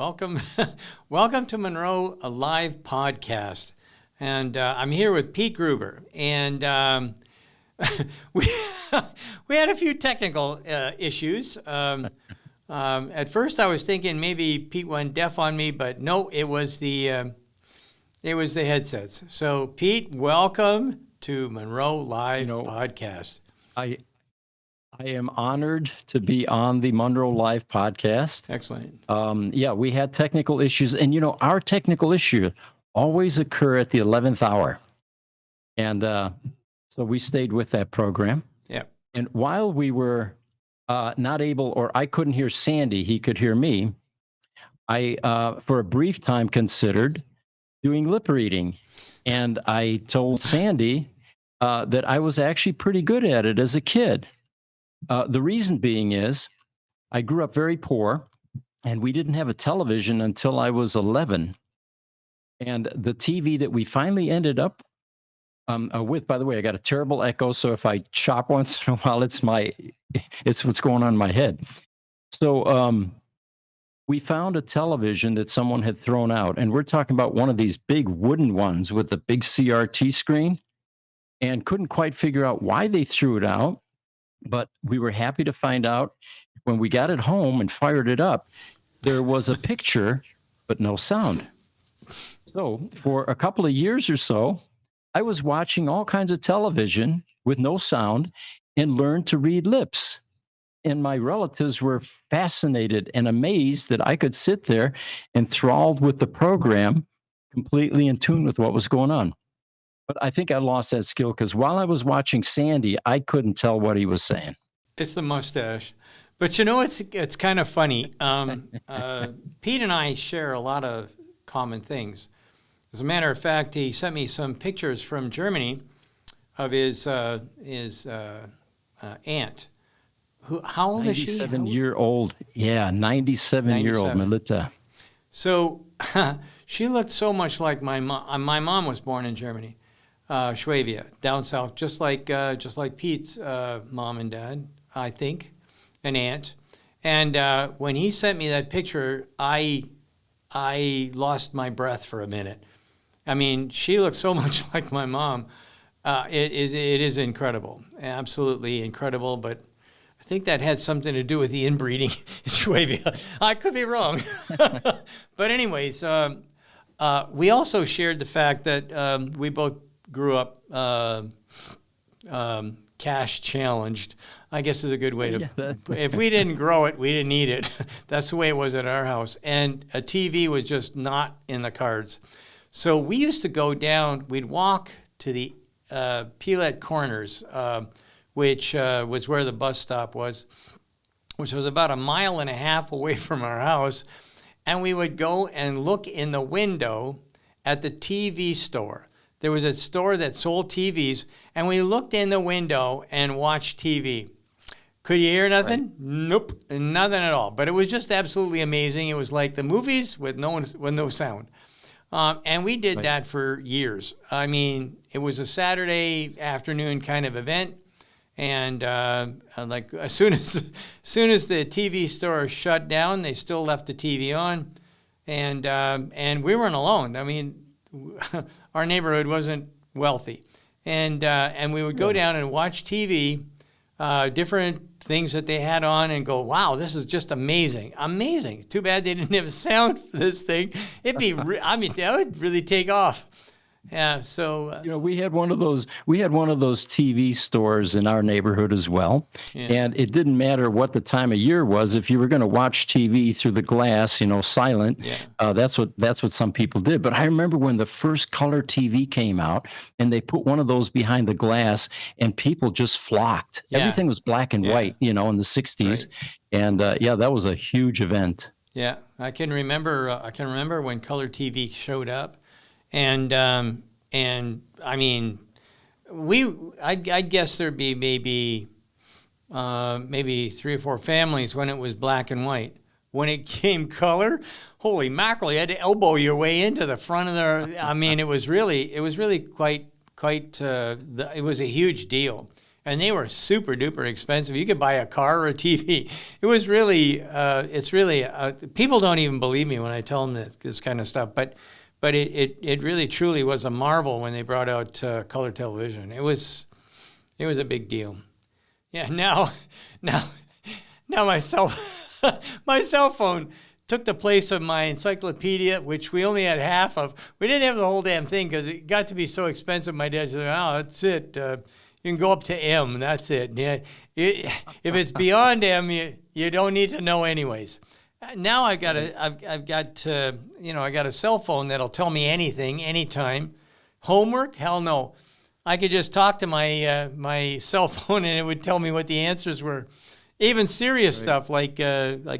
welcome, welcome to Munro, a live podcast. And I'm here with Pete Gruber. And we had a few technical issues. At first, I was thinking maybe Pete went deaf on me, but no, it was the headsets. So, Pete, welcome to Munro Live Podcast. I am honored to be on the Munro Live podcast. Excellent. We had technical issues, and our technical issues always occur at the 11th hour, and so we stayed with that program. Yeah. And while we were not able, or I couldn't hear Sandy, he could hear me. I, for a brief time, considered doing lip reading, and I told Sandy that I was actually pretty good at it as a kid. The reason being is I grew up very poor, and we didn't have a television until I was 11. And the TV that we finally ended up with, by the way, I got a terrible echo, so if I chop once in a while, it's what's going on in my head. So we found a television that someone had thrown out, and we're talking about one of these big wooden ones with a big CRT screen, and couldn't quite figure out why they threw it out. But we were happy to find out when we got it home and fired it up, there was a picture, but no sound. So for a couple of years or so, I was watching all kinds of television with no sound and learned to read lips. And my relatives were fascinated and amazed that I could sit there enthralled with the program, completely in tune with what was going on. But I think I lost that skill because while I was watching Sandy, I couldn't tell what he was saying. It's the mustache. But it's kind of funny. Pete and I share a lot of common things. As a matter of fact, he sent me some pictures from Germany of his aunt. How old is she? 97-year-old. Yeah, 97-year-old Melita. So she looked so much like my mom. My mom was born in Germany. Schwabia, down south, just like Pete's mom and dad, I think, an aunt. And when he sent me that picture, I lost my breath for a minute. I mean, she looks so much like my mom. It is incredible, absolutely incredible. But I think that had something to do with the inbreeding in Schwabia. I could be wrong. But anyways, we also shared the fact that we both grew up cash challenged, I guess is a good way to, if we didn't grow it, we didn't eat it. That's the way it was at our house. And a TV was just not in the cards. So we used to go down, we'd walk to the Pilet Corners, which was where the bus stop was, which was about 1.5 miles away from our house. And we would go and look in the window at the TV store. There was a store that sold TVs, and we looked in the window and watched TV. Could you hear nothing? Right. Nope, nothing at all. But it was just absolutely amazing. It was like the movies with no sound. And we did that for years. I mean, it was a Saturday afternoon kind of event. And like as soon as the TV store shut down, they still left the TV on, and we weren't alone. I mean, our neighborhood wasn't wealthy, and we would go down and watch TV, different things that they had on, and go, wow, this is just amazing. Too bad they didn't have a sound for this thing. It'd be, that would really take off. Yeah, so we had one of those TV stores in our neighborhood as well, and it didn't matter what the time of year was. If you were going to watch TV through the glass, silent, that's what some people did. But I remember when the first color TV came out, and they put one of those behind the glass, and people just flocked. Yeah. Everything was black and white, in the '60s, right. And that was a huge event. Yeah, I can remember when color TV showed up. And I mean, I'd guess there'd be maybe 3 or 4 families when it was black and white. When it came color, holy mackerel! You had to elbow your way into the front of the. I mean, it was really quite. It was a huge deal. and they were super duper expensive. You could buy a car or a TV. It was really, it's really, people don't even believe me when I tell them this kind of stuff, but it really truly was a marvel when they brought out color television. It was a big deal. Yeah, now my cell phone took the place of my encyclopedia, which we only had half of. We didn't have the whole damn thing because it got to be so expensive. My dad said, "Oh, that's it. You can go up to M. That's it. Yeah, if it's beyond M, you don't need to know anyways." Now I got a cell phone that'll tell me anything, anytime. Homework? Hell no. I could just talk to my cell phone and it would tell me what the answers were. Even serious stuff like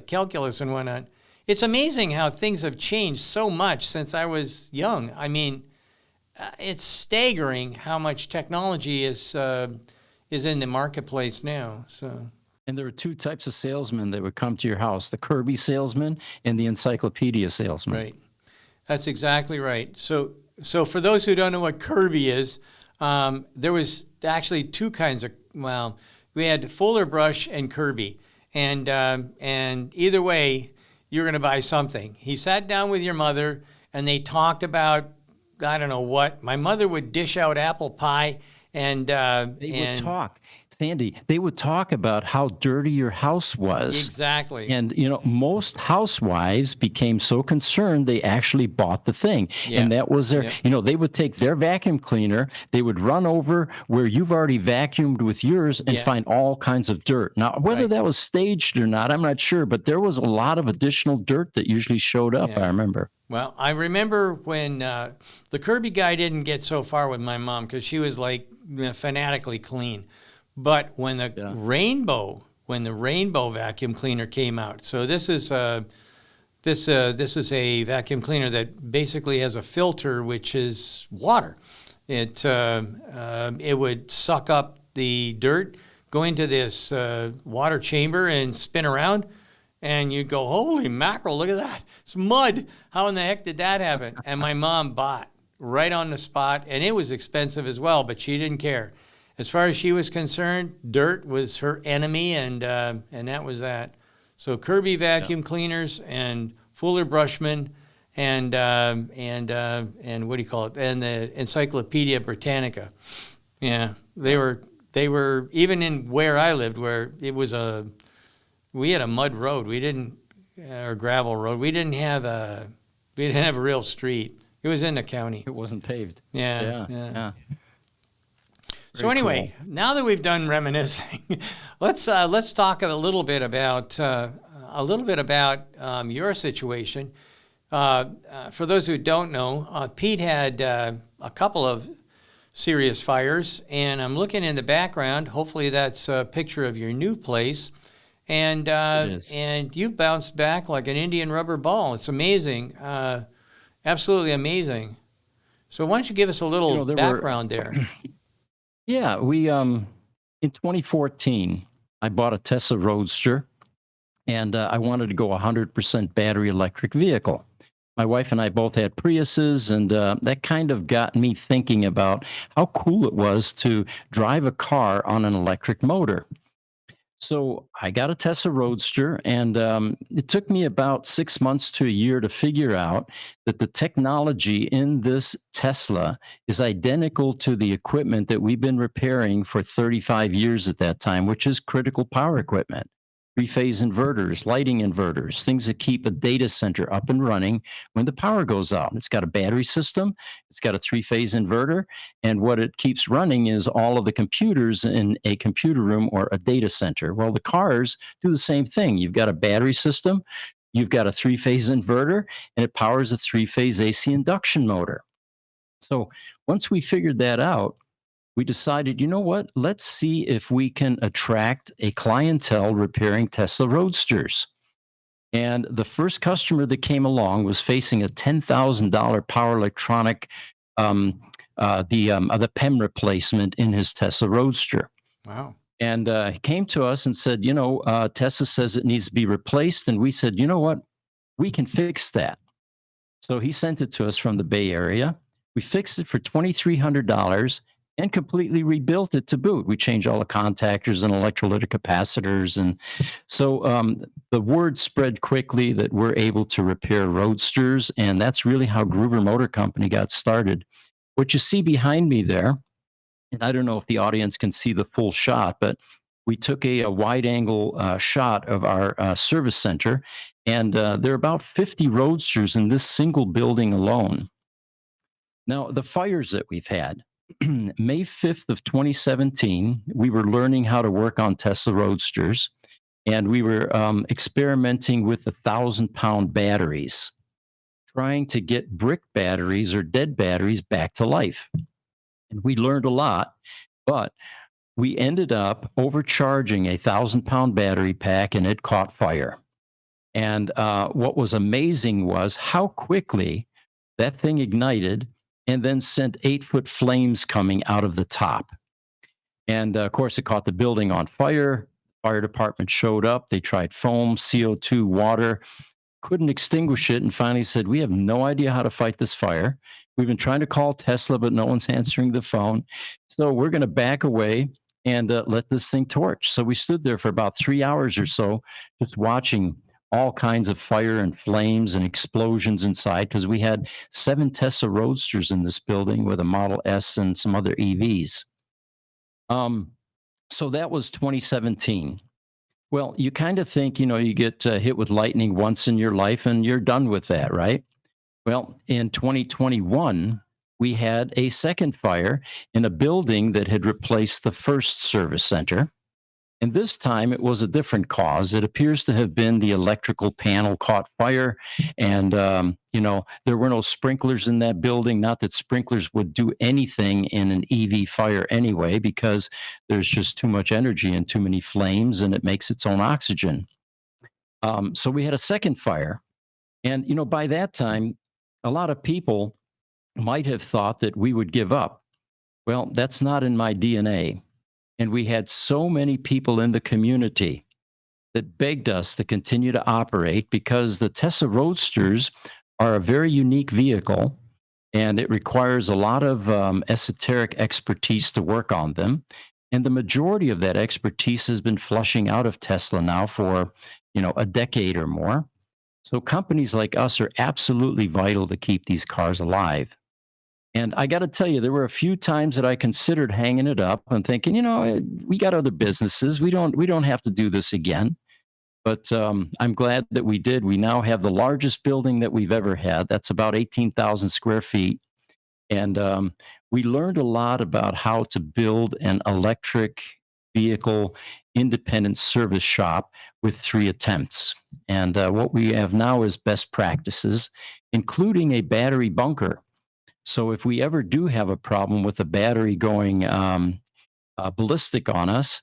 calculus and whatnot. It's amazing how things have changed so much since I was young. I mean, it's staggering how much technology is in the marketplace now. So. And there were two types of salesmen that would come to your house: the Kirby salesman and the encyclopedia salesman. Right. That's exactly right. So for those who don't know what Kirby is, there was actually two kinds of, well, we had Fuller Brush and Kirby. And either way, you're going to buy something. He sat down with your mother and they talked about, I don't know what. My mother would dish out apple pie and they would talk. Sandy, they would talk about how dirty your house was. Exactly. And, most housewives became so concerned they actually bought the thing. Yeah. And that was their, they would take their vacuum cleaner, they would run over where you've already vacuumed with yours and find all kinds of dirt. Now, whether that was staged or not, I'm not sure, but there was a lot of additional dirt that usually showed up, I remember. Well, I remember when the Kirby guy didn't get so far with my mom because she was like fanatically clean. But when the rainbow vacuum cleaner came out, so this is a vacuum cleaner that basically has a filter, which is water. It would suck up the dirt, go into this water chamber and spin around, and you'd go, "Holy mackerel! Look at that! It's mud! How in the heck did that happen?" And my mom bought right on the spot, and it was expensive as well, but she didn't care. As far as she was concerned, dirt was her enemy, and that was that. So Kirby vacuum cleaners and Fuller Brushman and what do you call it? And the Encyclopedia Britannica. Yeah, they were even in where I lived, where we had a mud road. We didn't, or gravel road. We didn't have a real street. It was in the county. It wasn't paved. Yeah. So Very anyway, now that we've done reminiscing, let's talk a little bit about your situation. For those who don't know, Pete had a couple of serious fires, and I'm looking in the background. Hopefully, that's a picture of your new place, and you've bounced back like an Indian rubber ball. It's amazing, absolutely amazing. So why don't you give us a little background there? Yeah, we in 2014, I bought a Tesla Roadster, and I wanted to go 100% battery electric vehicle. My wife and I both had Priuses, and that kind of got me thinking about how cool it was to drive a car on an electric motor. So I got a Tesla Roadster, and it took me about 6 months to a year to figure out that the technology in this Tesla is identical to the equipment that we've been repairing for 35 years at that time, which is critical power equipment. Three-phase inverters, lighting inverters, things that keep a data center up and running when the power goes out. It's got a battery system, it's got a three-phase inverter, and what it keeps running is all of the computers in a computer room or a data center. Well, the cars do the same thing. You've got a battery system, you've got a three-phase inverter, and it powers a three-phase AC induction motor. So once we figured that out, we decided, you know what? Let's see if we can attract a clientele repairing Tesla Roadsters. And the first customer that came along was facing a $10,000 power electronic, the PEM replacement in his Tesla Roadster. Wow. And he came to us and said, Tesla says it needs to be replaced. And we said, you know what? We can fix that. So he sent it to us from the Bay Area. We fixed it for $2,300. and completely rebuilt it to boot. We changed all the contactors and electrolytic capacitors. And so the word spread quickly that we're able to repair Roadsters. And that's really how Gruber Motor Company got started. What you see behind me there, and I don't know if the audience can see the full shot, but we took a wide angle shot of our service center. And there are about 50 Roadsters in this single building alone. Now, the fires that we've had, May 5th of 2017, we were learning how to work on Tesla Roadsters, and we were experimenting with 1,000-pound batteries, trying to get brick batteries or dead batteries back to life. And we learned a lot, but we ended up overcharging a 1,000-pound battery pack, and it caught fire. And what was amazing was how quickly that thing ignited and then sent 8-foot flames coming out of the top. And of course, it caught the building on fire. Fire department showed up. They tried foam, CO2, water, couldn't extinguish it, and finally said, we have no idea how to fight this fire. We've been trying to call Tesla, but no one's answering the phone. So we're going to back away and let this thing torch. So we stood there for about 3 hours or so, just watching all kinds of fire and flames and explosions inside, because we had 7 Tesla Roadsters in this building with a Model S and some other EVs. So that was 2017. Well, you kind of think, you get hit with lightning once in your life and you're done with that, right? Well, in 2021, we had a second fire in a building that had replaced the first service center. And this time it was a different cause. It appears to have been the electrical panel caught fire. And, there were no sprinklers in that building. Not that sprinklers would do anything in an EV fire anyway, because there's just too much energy and too many flames, and it makes its own oxygen. So we had a second fire. And, by that time, a lot of people might have thought that we would give up. Well, that's not in my DNA. And we had so many people in the community that begged us to continue to operate, because the Tesla Roadsters are a very unique vehicle, and it requires a lot of esoteric expertise to work on them. And the majority of that expertise has been flushing out of Tesla now for, a decade or more. So companies like us are absolutely vital to keep these cars alive. And I got to tell you, there were a few times that I considered hanging it up and thinking, we got other businesses. We don't have to do this again. But I'm glad that we did. We now have the largest building that we've ever had. That's about 18,000 square feet. And we learned a lot about how to build an electric vehicle independent service shop with 3 attempts. And what we have now is best practices, including a battery bunker. So if we ever do have a problem with a battery going ballistic on us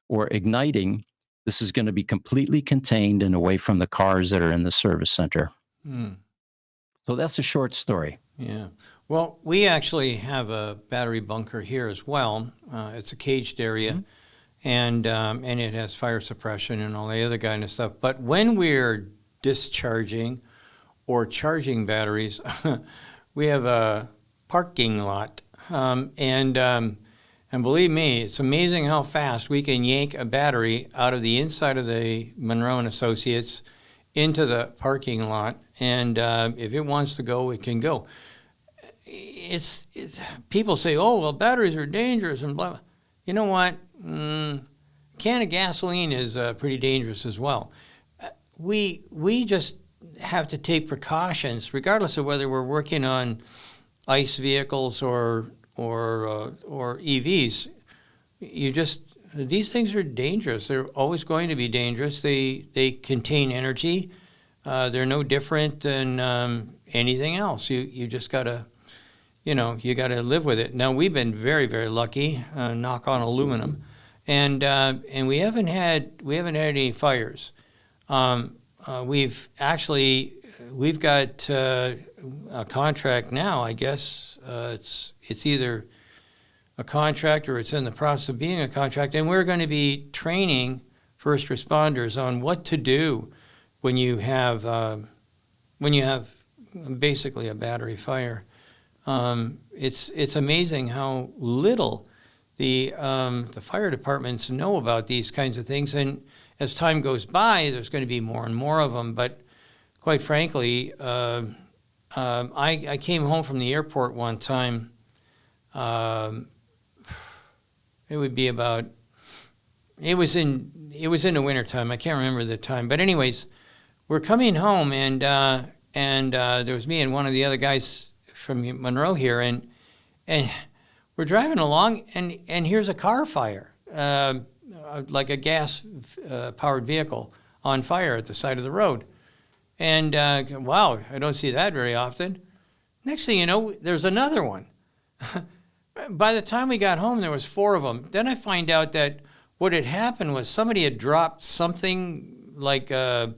or igniting, this is going to be completely contained and away from the cars that are in the service center. So that's a short story. Yeah. Well, we actually have a battery bunker here as well. It's a caged area, and it has fire suppression and all the other kind of stuff. But when we're discharging or charging batteries, we have a parking lot, and believe me, it's amazing how fast we can yank a battery out of the inside of the Munro Associates into the parking lot, and if it wants to go, it can go. It's people say, "Oh, well, batteries are dangerous," and blah, blah. You know what? A can of gasoline is pretty dangerous as well. We just have to take precautions, regardless of whether we're working on ICE vehicles or EVs. These things are dangerous. They're always going to be dangerous. They contain energy. They're no different than anything else. You just gotta, you gotta live with it. Now, we've been very, very lucky. Knock on aluminum, and we haven't had any fires. We've got a contract now. I guess it's either a contract or it's in the process of being a contract, and we're going to be training first responders on what to do when you have basically a battery fire. It's amazing how little the fire departments know about these kinds of things. And as time goes by, there's going to be more and more of them. But quite frankly, I came home from the airport one time. It would be about. It was in the wintertime. I can't remember the time. But anyways, we're coming home, and there was me and one of the other guys from Munro here, and we're driving along, and here's a car fire, like a gas powered vehicle on fire at the side of the road. And wow, I don't see that very often. Next thing you know, there's another one. By the time we got home, there was 4 of them. Then I find out that what had happened was somebody had dropped something like a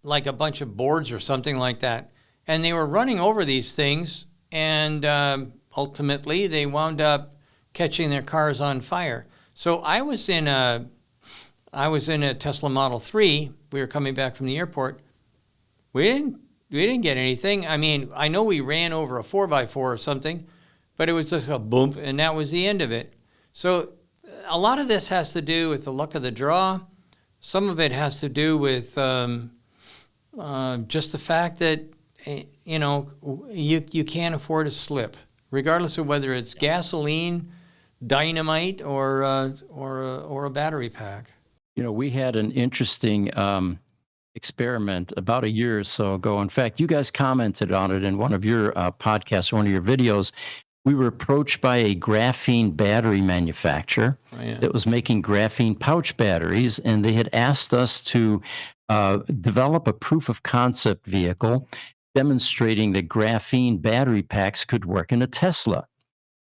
bunch of boards or something like that. And they were running over these things, and ultimately they wound up catching their cars on fire. So I was in a Tesla Model 3. We were coming back from the airport. We didn't get anything. I mean, I know we ran over a 4x4 or something, but it was just a boom, and that was the end of it. So a lot of this has to do with the luck of the draw. Some of it has to do with just the fact that, you can't afford a slip, regardless of whether it's gasoline, dynamite, or a battery pack. We had an interesting experiment about a year or so ago. In fact, you guys commented on it in one of your podcasts, one of your videos. We were approached by a graphene battery manufacturer that was making graphene pouch batteries, and they had asked us to develop a proof of concept vehicle demonstrating that graphene battery packs could work in a Tesla.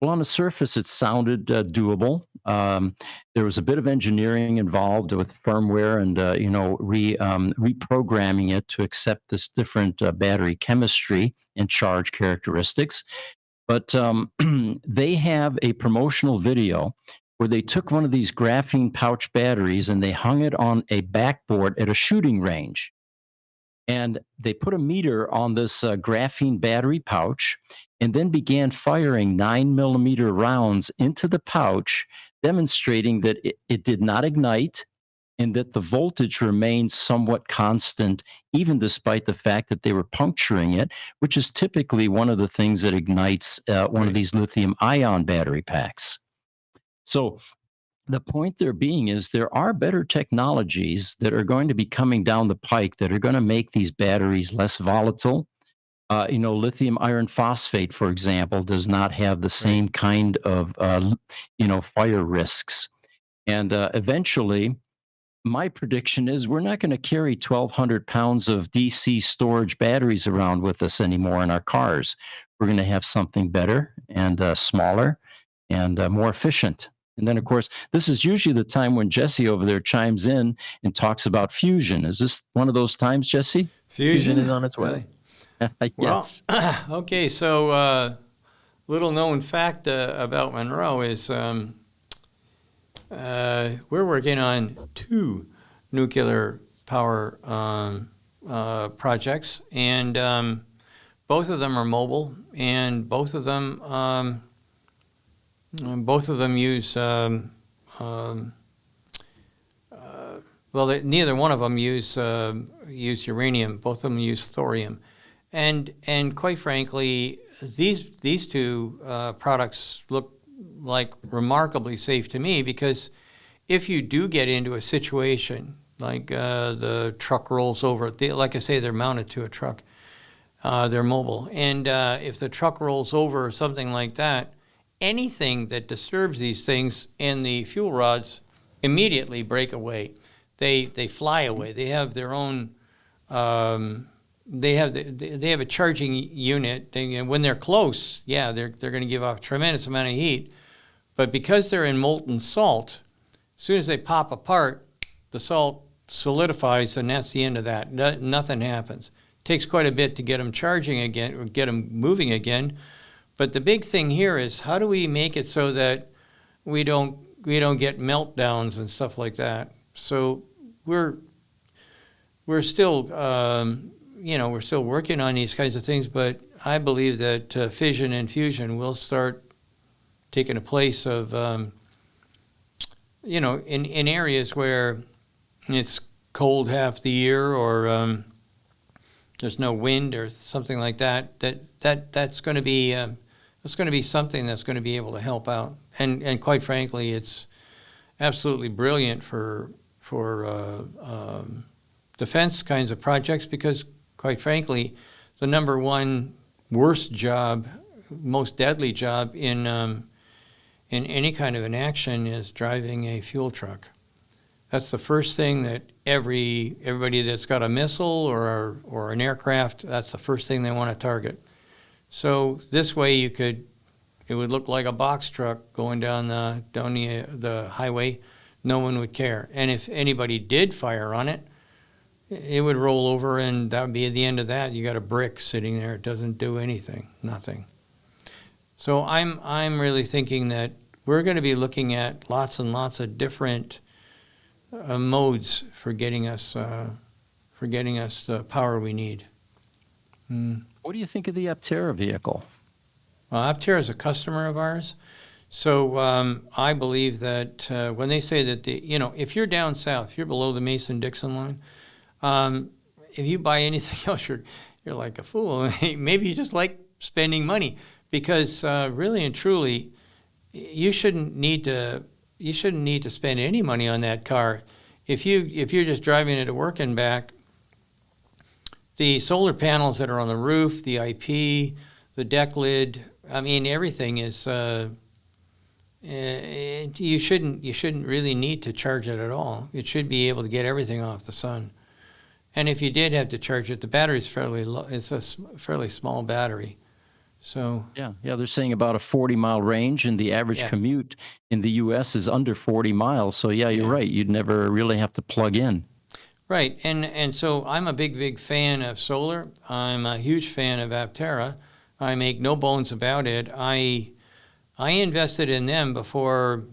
Well, on the surface, it sounded doable. There was a bit of engineering involved with firmware and, reprogramming it to accept this different battery chemistry and charge characteristics. But they have a promotional video where they took one of these graphene pouch batteries and they hung it on a backboard at a shooting range. And they put a meter on this graphene battery pouch and then began firing 9mm rounds into the pouch, demonstrating that it did not ignite and that the voltage remained somewhat constant, even despite the fact that they were puncturing it, which is typically one of the things that ignites one of these lithium-ion battery packs. So the point there being is there are better technologies that are going to be coming down the pike that are going to make these batteries less volatile. Lithium iron phosphate, for example, does not have the same kind of, fire risks. And eventually, my prediction is we're not going to carry 1,200 pounds of DC storage batteries around with us anymore in our cars. We're going to have something better and smaller and more efficient. And then, of course, this is usually the time when Jesse over there chimes in and talks about fusion. Is this one of those times, Jesse? Fusion is on its way. Yes. Well, okay, so little known fact about Munro is we're working on 2 nuclear power projects, and both of them are mobile, and both of them use neither one of them use uranium. Both of them use thorium. And quite frankly, these 2 products look like remarkably safe to me, because if you do get into a situation like the truck rolls over, like I say, they're mounted to a truck, they're mobile, and if the truck rolls over or something like that, anything that disturbs these things in the fuel rods immediately break away. They fly away. They have their own. They have a charging unit. When they're close, they're going to give off a tremendous amount of heat. But because they're in molten salt, as soon as they pop apart, the salt solidifies, and that's the end of that. Nothing happens. It takes quite a bit to get them charging again or get them moving again. But the big thing here is, how do we make it so that we don't get meltdowns and stuff like that? So we're still we're still working on these kinds of things, but I believe that fission and fusion will start taking a place of, in areas where it's cold half the year, or there's no wind or something like that. That's going to be something that's going to be able to help out. And quite frankly, it's absolutely brilliant for defense kinds of projects, because quite frankly, the number one worst job, most deadly job in any kind of an action is driving a fuel truck. That's the first thing that everybody that's got a missile or an aircraft, that's the first thing they want to target. So this way it would look like a box truck going down the highway. No one would care. And if anybody did fire on it, it would roll over, and that would be the end of that. You got a brick sitting there. It doesn't do anything, nothing. So I'm really thinking that we're going to be looking at lots and lots of different modes for getting us the power we need. What do you think of the Aptera vehicle? Well, Aptera is a customer of ours. So I believe that when they say that, if you're down south, if you're below the Mason-Dixon line, if you buy anything else, you're like a fool. Maybe you just like spending money, because really and truly, you shouldn't need to spend any money on that car. If you're just driving it to work and back, the solar panels that are on the roof, the IP, the deck lid, I mean, everything is. You shouldn't really need to charge it at all. It should be able to get everything off the sun. And if you did have to charge it, the battery's fairly low. It's a fairly small battery. So yeah, they're saying about a 40-mile range, and the average commute in the U.S. is under 40 miles. So you're right. You'd never really have to plug in. Right, and so I'm a big fan of solar. I'm a huge fan of Aptera. I make no bones about it. I invested in them before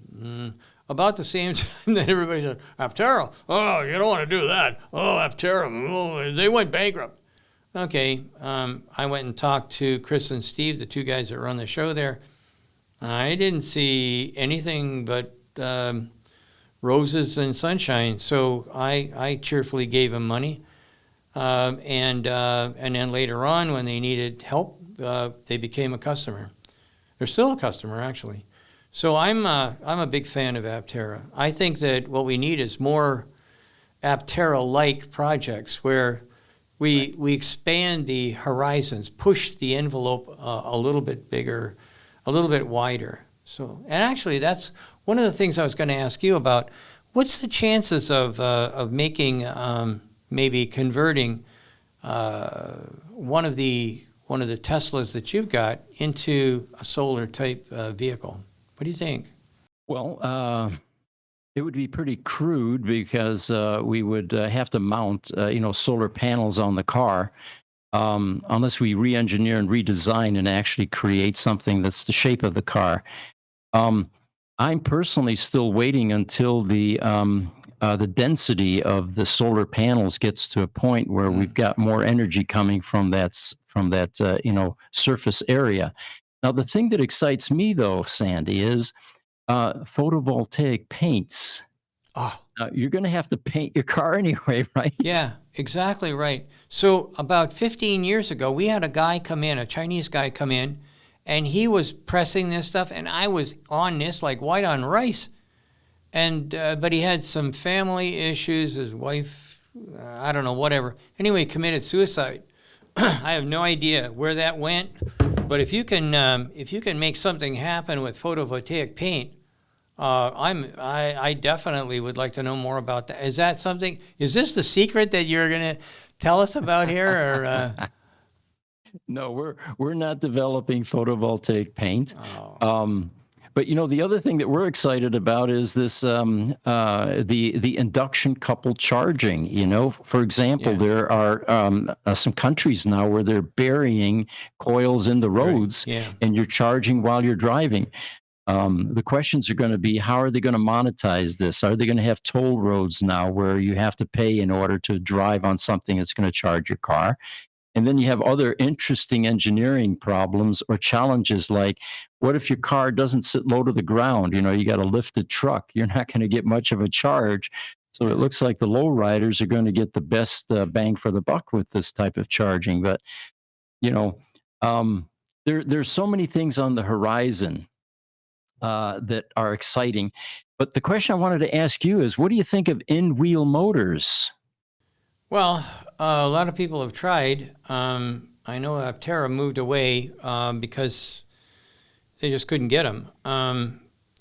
about the same time that everybody said, Aptera, oh, you don't want to do that. Oh, Aptera, oh, they went bankrupt. Okay, I went and talked to Chris and Steve, the two guys that run the show there. I didn't see anything but roses and sunshine, so I cheerfully gave them money. And then later on, when they needed help, they became a customer. They're still a customer, actually. So I'm a big fan of Aptera. I think that what we need is more Aptera-like projects where we expand the horizons, push the envelope a little bit bigger, a little bit wider. So, and actually, that's one of the things I was going to ask you about. What's the chances of making, maybe converting one of the Teslas that you've got into a solar type vehicle? What do you think? Well, it would be pretty crude, because we would have to mount, solar panels on the car, unless we re-engineer and redesign and actually create something that's the shape of the car. I'm personally still waiting until the density of the solar panels gets to a point where we've got more energy coming from that surface area. Now, the thing that excites me, though, Sandy, is photovoltaic paints. Oh, You're going to have to paint your car anyway, right? yeah, exactly right. So about 15 years ago, we had a Chinese guy come in, and he was pressing this stuff, and I was on this like white on rice. And but he had some family issues. His wife, I don't know, whatever. Anyway, committed suicide. I have no idea where that went. But if you can make something happen with photovoltaic paint, I definitely would like to know more about that. Is that something? Is this the secret that you're going to tell us about here? Or No, we're not developing photovoltaic paint. Oh. But the other thing that we're excited about is this the induction coupled charging. For example, there are some countries now where they're burying coils in the roads, and you're charging while you're driving. The questions are going to be, how are they going to monetize this? Are they going to have toll roads now where you have to pay in order to drive on something that's going to charge your car? And then you have other interesting engineering problems or challenges like, what if your car doesn't sit low to the ground? You got a lifted truck. You're not going to get much of a charge. So it looks like the low riders are going to get the best bang for the buck with this type of charging. But, you know, there's so many things on the horizon that are exciting. But the question I wanted to ask you is, what do you think of in-wheel motors? Well, a lot of people have tried. I know Aptera moved away because they just couldn't get them.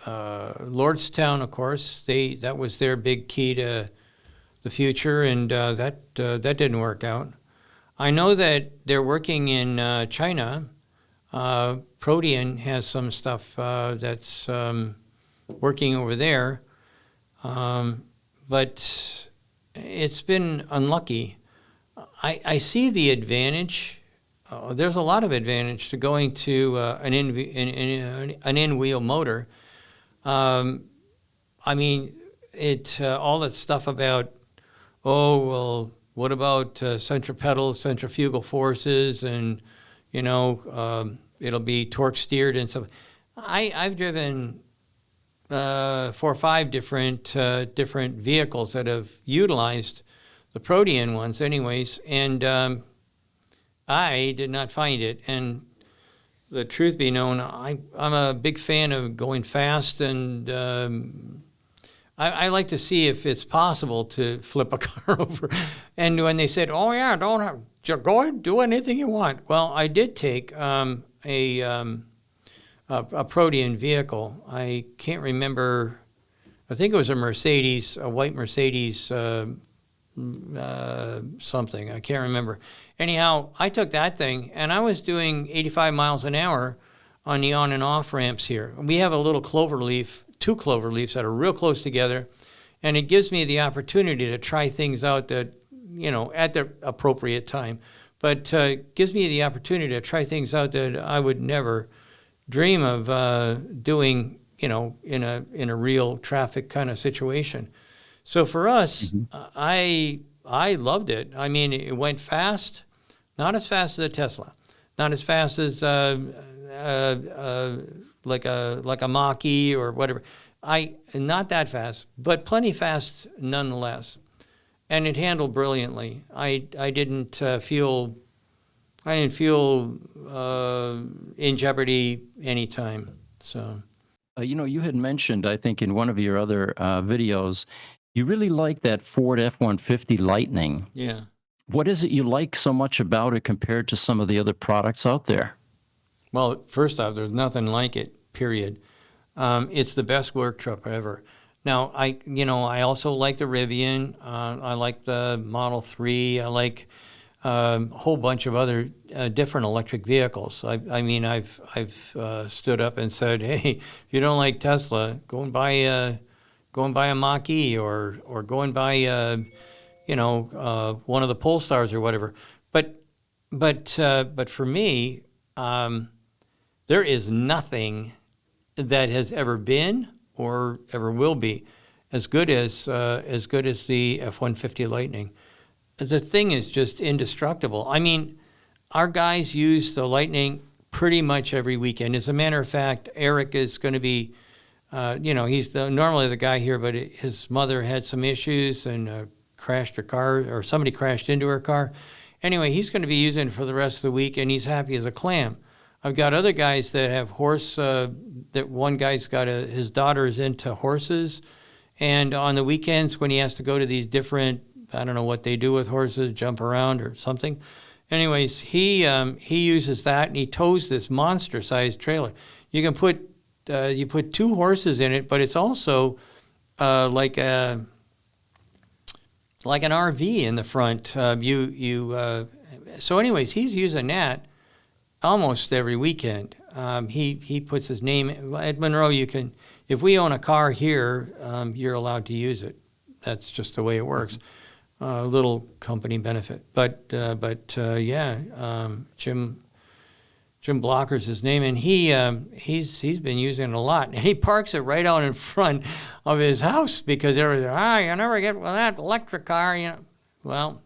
Lordstown, of course, that was their big key to the future, and that didn't work out. I know that they're working in China. Protean has some stuff that's working over there, but it's been unlucky. I see the advantage. There's a lot of advantage to going to an in-wheel motor. I mean, all that stuff about, what about centrifugal forces, and it'll be torque steered and stuff. I've driven 4 or 5 different vehicles that have utilized the Protean ones, anyways, and I did not find it. And the truth be known, I'm a big fan of going fast, and I like to see if it's possible to flip a car over. And when they said, "Oh yeah, just go ahead, do anything you want," well, I did take a Protean vehicle. I can't remember. I think it was a Mercedes, a white Mercedes something. I can't remember. Anyhow, I took that thing, and I was doing 85 miles an hour on the on and off ramps here. We have a little cloverleaf, 2 cloverleafs that are real close together, and it gives me the opportunity to try things out that, at the appropriate time. But gives me the opportunity to try things out that I would never dream of doing, in a real traffic kind of situation. So for us, I loved it. I mean, it went fast, not as fast as a Tesla, not as fast as like a Mach-E or whatever. Not that fast, but plenty fast nonetheless. And it handled brilliantly. I didn't feel in jeopardy anytime. So, you had mentioned, I think, in one of your other videos, you really like that Ford F-150 Lightning. Yeah. What is it you like so much about it compared to some of the other products out there? Well, first off, there's nothing like it, period. It's the best work truck ever. Now, I also like the Rivian. I like the Model 3. I like a whole bunch of other different electric vehicles. I've stood up and said, hey, if you don't like Tesla, go and buy a Mach-E or go and buy one of the Polestars or whatever. But for me, there is nothing that has ever been or ever will be as good as the F-150 Lightning. The thing is just indestructible. I mean, our guys use the Lightning pretty much every weekend. As a matter of fact, Eric is going to be, he's normally the guy here, but his mother had some issues and crashed her car, or somebody crashed into her car. Anyway, he's going to be using it for the rest of the week, and he's happy as a clam. I've got other guys that have that one guy's got his daughter's into horses, and on the weekends when he has to go to these different, I don't know what they do with horses, jump around or something. Anyways, he uses that, and he tows this monster-sized trailer. You can put 2 horses in it, but it's also like an RV in the front. So anyways, he's using that almost every weekend. He puts his name at Munro. You can, if we own a car here, you're allowed to use it. That's just the way it works. Little company benefit, but Jim Blocker's his name, and he's been using it a lot, and he parks it right out in front of his house because everybody's, you never get with that electric car, Well,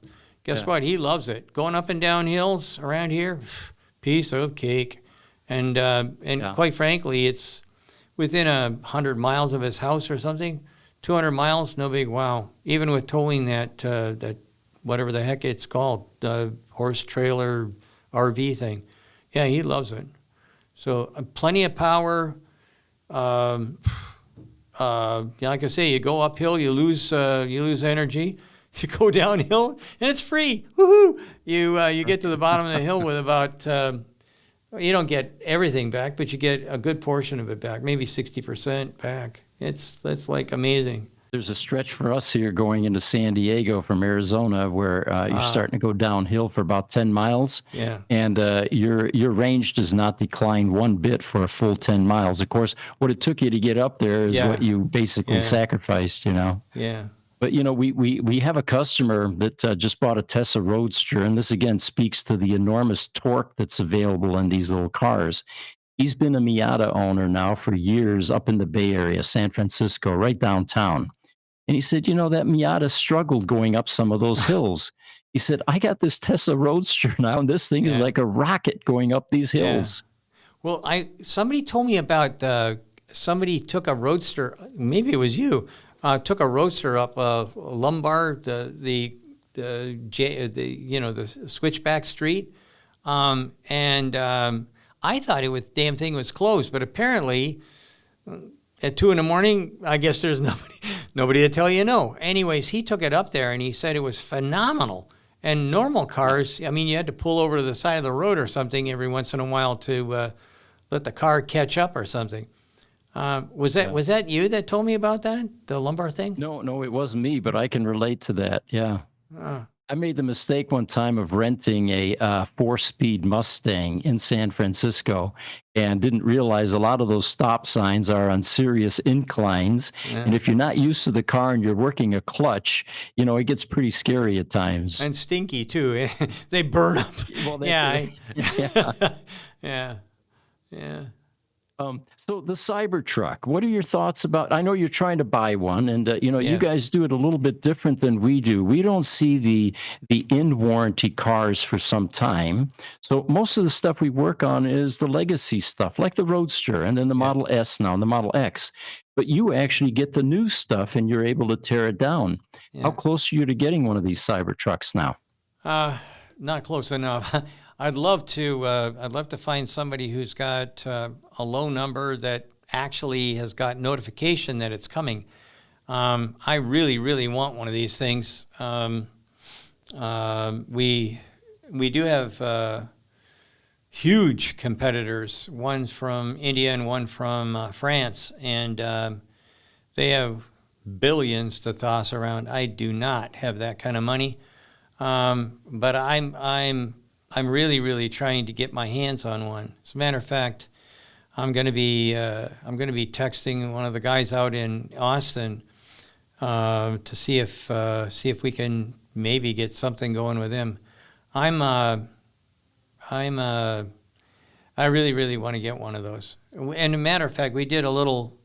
Guess what? He loves it. Going up and down hills around here, piece of cake. And quite frankly, it's within 100 miles of his house or something. 200 miles, no big wow. Even with towing that whatever the heck it's called, horse trailer RV thing. Yeah, he loves it. So plenty of power. Like I say, you go uphill, you lose energy. You go downhill, and it's free. Woohoo! You get to the bottom of the hill with about you don't get everything back, but you get a good portion of it back, maybe 60% back. That's like amazing. There's a stretch for us here going into San Diego from Arizona where you're starting to go downhill for about 10 miles. Yeah. And your range does not decline one bit for a full 10 miles. Of course, what it took you to get up there is what you basically sacrificed, Yeah. But, we have a customer that just bought a Tesla Roadster, and this, again, speaks to the enormous torque that's available in these little cars. He's been a Miata owner now for years up in the Bay Area, San Francisco, right downtown. And he said, that Miata struggled going up some of those hills. He said, I got this Tesla Roadster now, and this thing is like a rocket going up these hills. Yeah. Well, somebody told me about somebody took a Roadster, maybe it was you, took a Roadster up Lumbar, the switchback street, and I thought damn thing was closed, but apparently at 2 a.m, I guess there's nobody to tell you no. Anyways, he took it up there and he said it was phenomenal. And normal cars, I mean, you had to pull over to the side of the road or something every once in a while to let the car catch up or something. Was that you that told me about that, the lumbar thing? No, it wasn't me, but I can relate to that. Yeah. I made the mistake one time of renting a 4-speed Mustang in San Francisco and didn't realize a lot of those stop signs are on serious inclines. Yeah. And if you're not used to the car and you're working a clutch, it gets pretty scary at times. And stinky too. They burn up. Well, yeah. So the Cybertruck, what are your thoughts about? I know you're trying to buy one, and you guys do it a little bit different than we do. We don't see the in warranty cars for some time. So most of the stuff we work on is the legacy stuff, like the Roadster, and then the Model S now, and the Model X. But you actually get the new stuff, and you're able to tear it down. Yeah. How close are you to getting one of these Cybertrucks now? Not close enough. I'd love to find somebody who's got a low number that actually has got notification that it's coming. I really, really want one of these things. We do have huge competitors. One's from India and one from France, and they have billions to toss around. I do not have that kind of money, but I'm really, really trying to get my hands on one. As a matter of fact, I'm going to be texting one of the guys out in Austin to see if we can maybe get something going with him. I really, really want to get one of those. And as a matter of fact, we did a little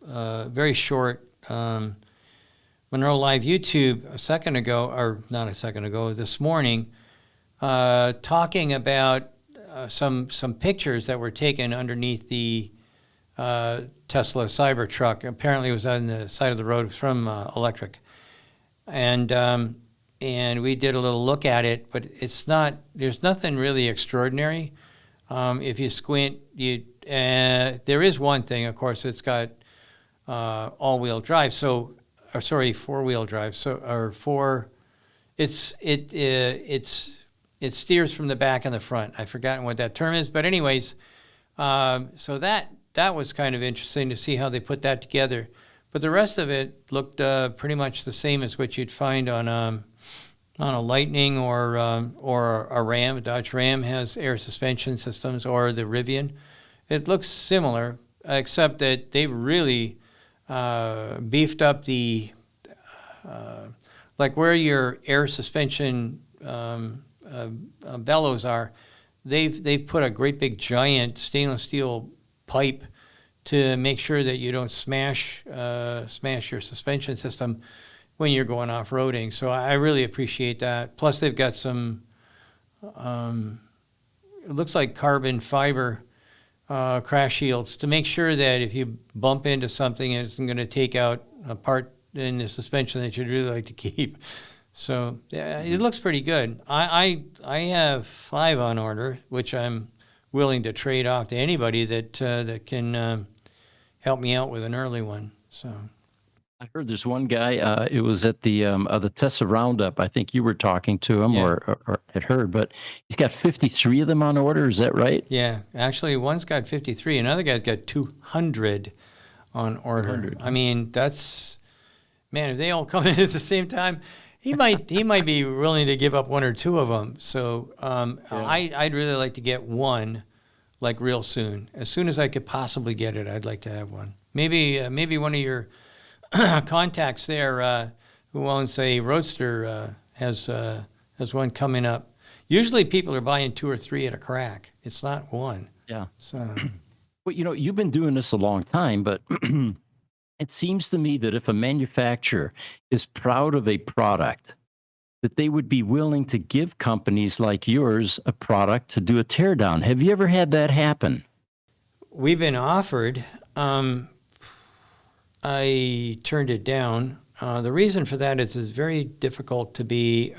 very short Munro Live YouTube this morning. Talking about some pictures that were taken underneath the Tesla Cybertruck. Apparently, it was on the side of the road from electric, and we did a little look at it. But there's nothing really extraordinary. If you squint, there is one thing. Of course, it's got all-wheel drive. Four-wheel drive. It steers from the back and the front. I've forgotten what that term is, but anyways, so that was kind of interesting to see how they put that together. But the rest of it looked pretty much the same as what you'd find on a Lightning or a Ram. A Dodge Ram has air suspension systems, or the Rivian. It looks similar, except that they've really beefed up the like where your air suspension bellows are. They've put a great big giant stainless steel pipe to make sure that you don't smash your suspension system. when you're going off-roading. So I really appreciate that. Plus, they've got some, it looks like carbon fiber crash shields to make sure that if you bump into something, it isn't going to take out a part in the suspension that you'd really like to keep. So yeah, it looks pretty good. I have 5 on order, which I'm willing to trade off to anybody that can help me out with an early one. So I heard there's one guy. It was at the Tessa Roundup. I think you were talking to him, Yeah. or had heard, but he's got 53 of them on order. Is that right? yeah, actually, one's got 53, another guy's got 200 on order. 200. I mean, that's, man, if they all come in at the same time, he might be willing to give up 1 or 2 of them. So I'd really like to get one, like real soon. As soon as I could possibly get it, I'd like to have one. Maybe one of your contacts there who owns a Roadster has one coming up. Usually people are buying 2 or 3 at a crack. It's not one. Yeah. So, Well, you've been doing this a long time, but it seems to me that if a manufacturer is proud of a product, that they would be willing to give companies like yours a product to do a teardown. Have you ever had that happen? we've been offered. I turned it down. The reason for that is it's very difficult to be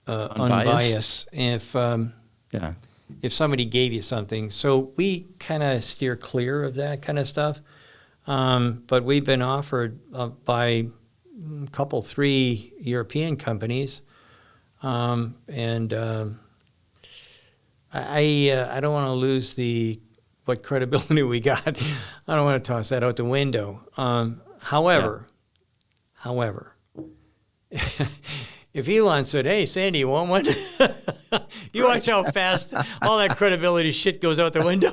unbiased Yeah. if somebody gave you something. So we kind of steer clear of that kind of stuff. But we've been offered by a couple, 3 European companies. I don't want to lose what credibility we got. I don't want to toss that out the window. However, if Elon said, "Hey, Sandy, you want one?" You watch how fast all that credibility shit goes out the window.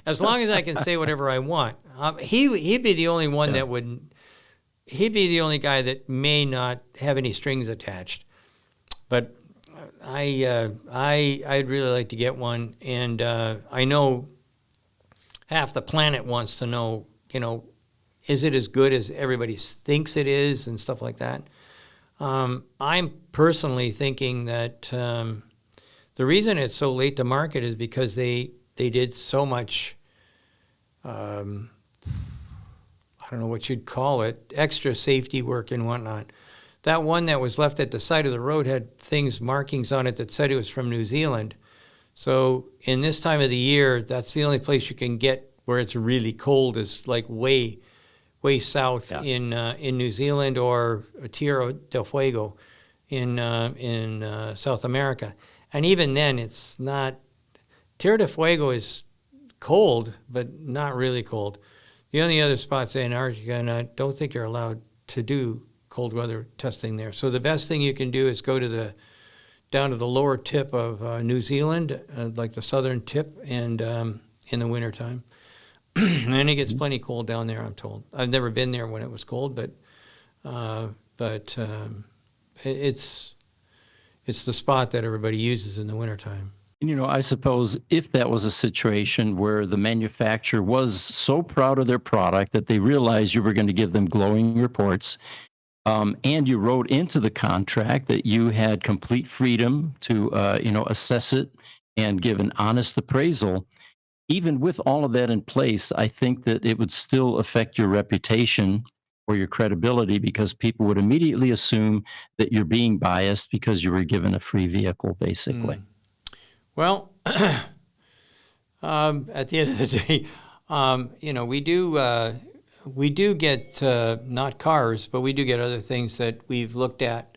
As long as I can say whatever I want, he'd be the only one that would. He'd be the only guy that may not have any strings attached. But I'd really like to get one, and I know half the planet wants to know, is it as good as everybody thinks it is, and stuff like that. I'm personally thinking that the reason it's so late to market is because they did so much, I don't know what you'd call it, extra safety work and whatnot. That one that was left at the side of the road had markings on it that said it was from New Zealand. So in this time of the year, that's the only place you can get where it's really cold is like way south in New Zealand, or Tierra del Fuego in South America. And even then, it's not. Tierra del Fuego is cold, but not really cold. The only other spots in Antarctica, and I don't think you're allowed to do cold weather testing there. So the best thing you can do is go to down to the lower tip of New Zealand, like the southern tip, and in the wintertime. And it gets plenty cold down there, I'm told. I've never been there when it was cold, but it's the spot that everybody uses in the wintertime. And, I suppose if that was a situation where the manufacturer was so proud of their product that they realized you were going to give them glowing reports, and you wrote into the contract that you had complete freedom to, assess it and give an honest appraisal, even with all of that in place, I think that it would still affect your reputation or your credibility, because people would immediately assume that you're being biased because you were given a free vehicle, basically. Well, at the end of the day, we do get not cars, but we do get other things that we've looked at,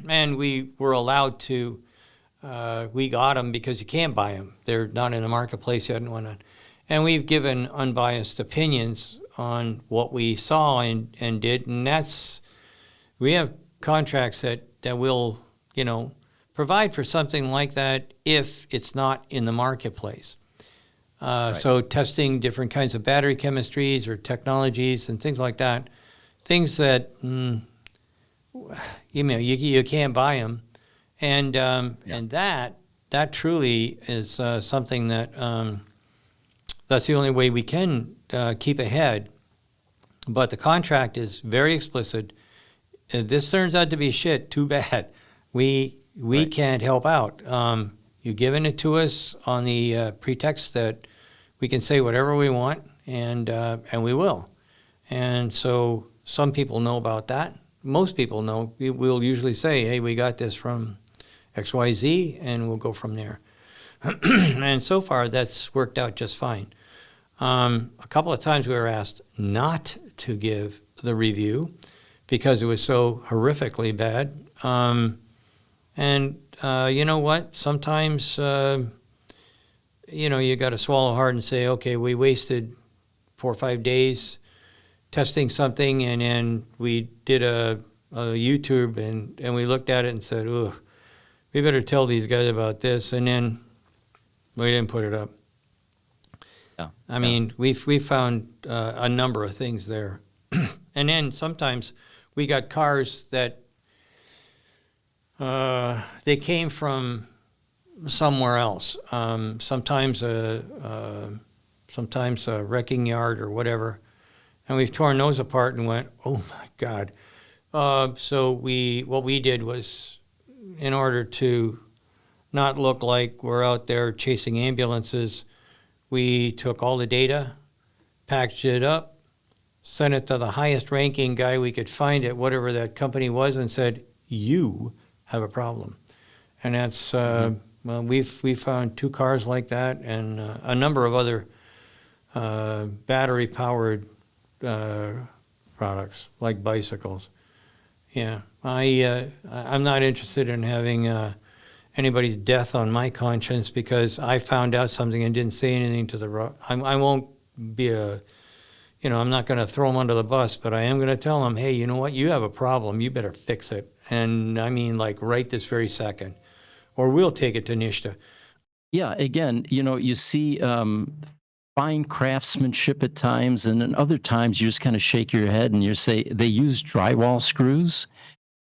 and we were allowed to. We got them because you can't buy them; they're not in the marketplace yet and whatnot. And we've given unbiased opinions on what we saw and did, and we have contracts that will provide for something like that if it's not in the marketplace. Right. So testing different kinds of battery chemistries or technologies and things like that, things that you can't buy them, and that truly is something that that's the only way we can keep ahead But the contract is very explicit. If this turns out to be shit, too bad. We can't help out. You've given it to us on the pretext that we can say whatever we want, and we will. And so some people know about that. Most people know. We'll usually say, hey, we got this from XYZ, and we'll go from there. And so far, that's worked out just fine. A couple of times we were asked not to give the review because it was so horrifically bad. And you know what? Sometimes, you got to swallow hard and say, okay, we wasted 4 or 5 days testing something, and then we did a YouTube, and we looked at it and said, "Ooh, we better tell these guys about this," and then we didn't put it up. Yeah. I mean, we found a number of things there, and then sometimes we got cars that they came from somewhere else. Sometimes a wrecking yard or whatever. And we've torn those apart and went, oh my God. So what we did was, in order to not look like we're out there chasing ambulances, we took all the data, packaged it up, sent it to the highest ranking guy we could find at whatever that company was, and said, you have a problem. And that's, well, we've found 2 cars like that, and a number of other battery-powered products like bicycles. Yeah, I'm not interested in having anybody's death on my conscience because I found out something and didn't say anything to the road. I won't be I'm not going to throw them under the bus, but I am going to tell them, hey, you know what? You have a problem. You better fix it. And I mean, like right this very second, or we'll take it to NISTA. Yeah, again, you see fine craftsmanship at times, and then other times you just kind of shake your head and you say they use drywall screws,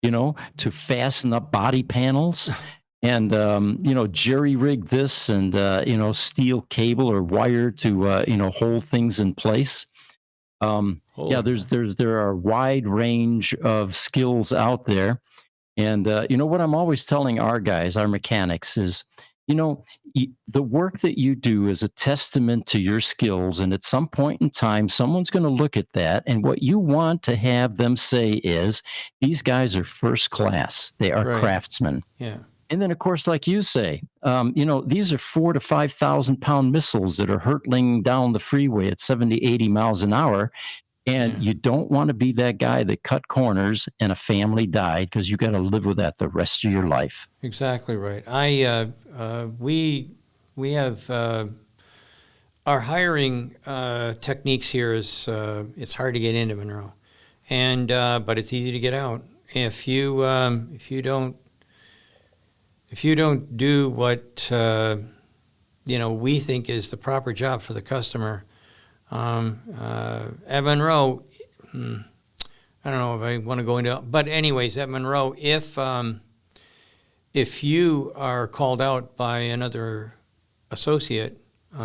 to fasten up body panels, and jerry rig this, and steel cable or wire to hold things in place. Yeah, there are a wide range of skills out there, and what I'm always telling our guys, our mechanics, is the work that you do is a testament to your skills, and at some point in time, someone's going to look at that, and what you want to have them say is, these guys are first class. They are craftsmen. Yeah. And then, of course, like you say, these are 4,000 to 5,000 pound missiles that are hurtling down the freeway at 70, 80 miles an hour. And you don't want to be that guy that cut corners and a family died, because you got to live with that the rest of your life. Exactly right. We have our hiring techniques here is it's hard to get into Munro, and but it's easy to get out if you don't do what we think is the proper job for the customer. At Munro, I don't know if I want to go into, but anyways, at Munro, if you are called out by another associate, he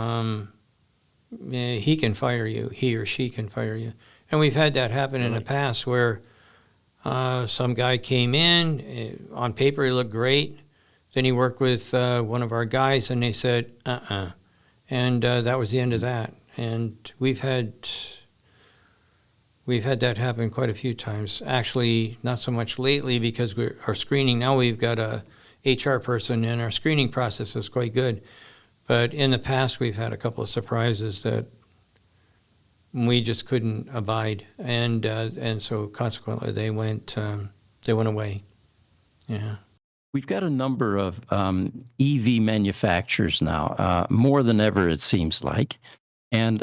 can fire you. He or she can fire you, and we've had that happen in the past where some guy came in on paper, he looked great. Then he worked with one of our guys, and they said, and that was the end of that. And we've had that happen quite a few times. Actually, not so much lately because our screening, now we've got a HR person, and our screening process is quite good. But in the past, we've had a couple of surprises that we just couldn't abide, and so consequently they went away. Yeah. We've got a number of EV manufacturers now, more than ever, it seems like. And,